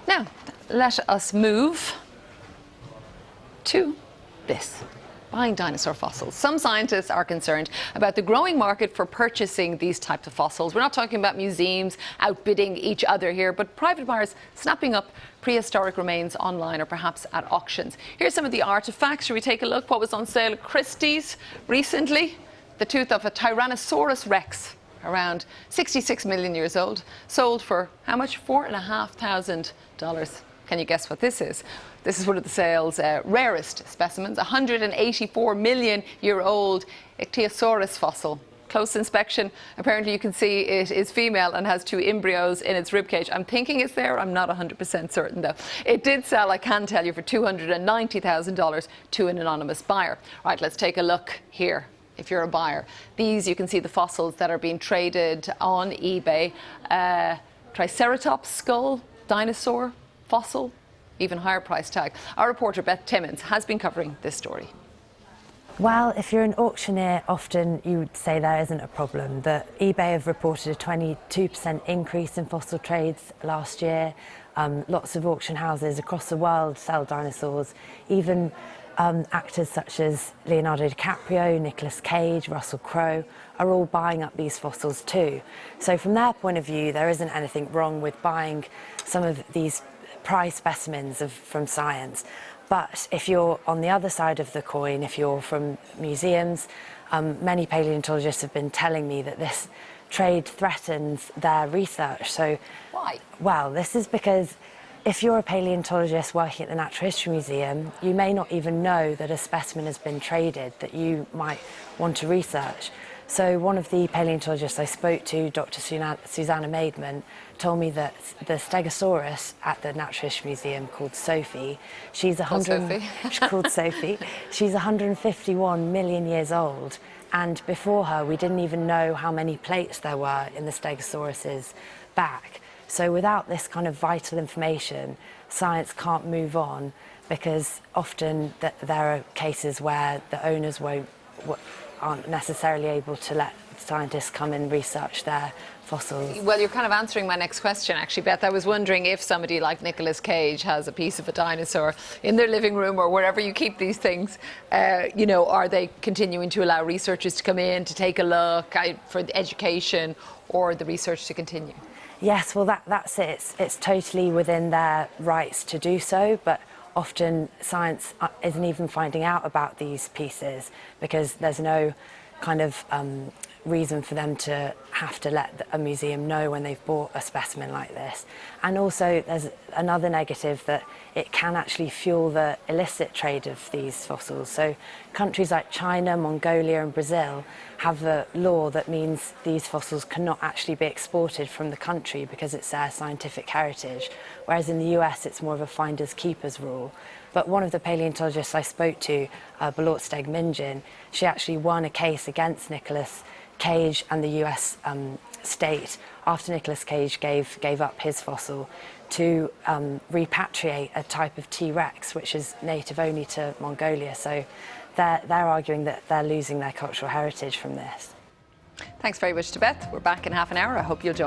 Now, let us move to this. Buying dinosaur fossils. Some scientists are concerned about the growing market for purchasing these types of fossils. We're not talking about museums outbidding each other here, but private buyers snapping up prehistoric remains online or perhaps at auctions. Here's some of the artifacts. Shall we take a look? What was on sale at Christie's recently? The tooth of a Tyrannosaurus Rex, around 66 million years old, sold for how much? $4,500. Can you guess what this is? This is one of the sale's rarest specimens, a 184 million year old Ichthyosaurus fossil. Close inspection, apparently you can see it is female and has 2 embryos in its ribcage. I'm thinking it's there, I'm not 100% certain though. It did sell, I can tell you, for $290,000 to an anonymous buyer. Right, let's take a look here. If you're a buyer, these, you can see the fossils that are being traded on eBay. Triceratops skull, dinosaur fossil, even higher price tag. Our reporter Beth Timmins has been covering this story. Well, if you're an auctioneer, often you would say there isn't a problem. But eBay have reported a 22% increase in fossil trades last year. Lots of auction houses across the world sell dinosaurs. Even actors such as Leonardo DiCaprio, Nicolas Cage, Russell Crowe are all buying up these fossils too. So from their point of view, there isn't anything wrong with buying some of these prize specimens from science. But if you're on the other side of the coin, if you're from museums, many paleontologists have been telling me that this trade threatens their research. So why? Well, this is because if you're a paleontologist working at the Natural History Museum, you may not even know that a specimen has been traded that you might want to research. So one of the paleontologists I spoke to, Dr. Susanna Maidman, told me that the Stegosaurus at the Natural History Museum called Sophie, she's 151 million years old, and before her we didn't even know how many plates there were in the Stegosaurus's back. So without this kind of vital information, science can't move on, because often there are cases where the owners aren't necessarily able to let scientists come and research their fossils. Well, you're kind of answering my next question, actually, Beth. I was wondering if somebody like Nicolas Cage has a piece of a dinosaur in their living room or wherever you keep these things, you know, are they continuing to allow researchers to come in to take a look for the education or the research to continue? Yes, well, that's it. It's totally within their rights to do so, but often science isn't even finding out about these pieces because there's no kind of reason for them to have to let a museum know when they've bought a specimen like this. And also there's another negative, that it can actually fuel the illicit trade of these fossils. So countries like China, Mongolia and Brazil have a law that means these fossils cannot actually be exported from the country because it's their scientific heritage, whereas in the US it's more of a finders keepers rule. But one of the paleontologists I spoke to, Balortsteg Minjin, she actually won a case against Nicolas Cage and the US state after Nicolas Cage gave up his fossil to repatriate a type of T-Rex which is native only to Mongolia. So they're arguing that they're losing their cultural heritage from this. Thanks very much to Beth. We're back in half an hour. I hope you'll join us.